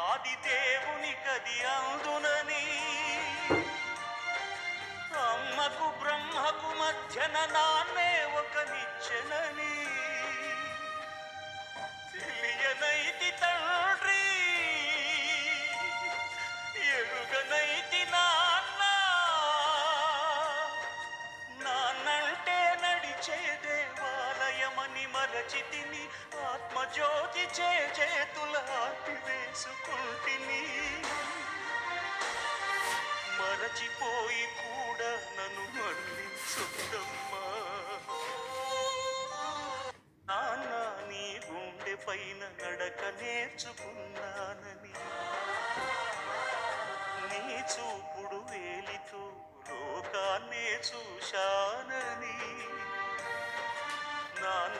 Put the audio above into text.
ఆదిదేవుని కది అందునని అమ్మకు బ్రహ్మకు మధ్యన నాన్నే ఒక నిచ్చెనని తెలియనైతి తండ్రి ఎరుగనైతి నాన్న నాన్నంటే నడిచే దేవాలయమని మరచితిని ఆత్మజ్యోతి చేతుల వేసుకుంటిని మరచిపోయి కూడా నన్ను మన్నించుద్దమ్మా నాన్న నీ గుండె పైన నడక నేర్చుకున్నానని నీ చూపుడు వేలితో లోకాన్నే చూశానని నాన్న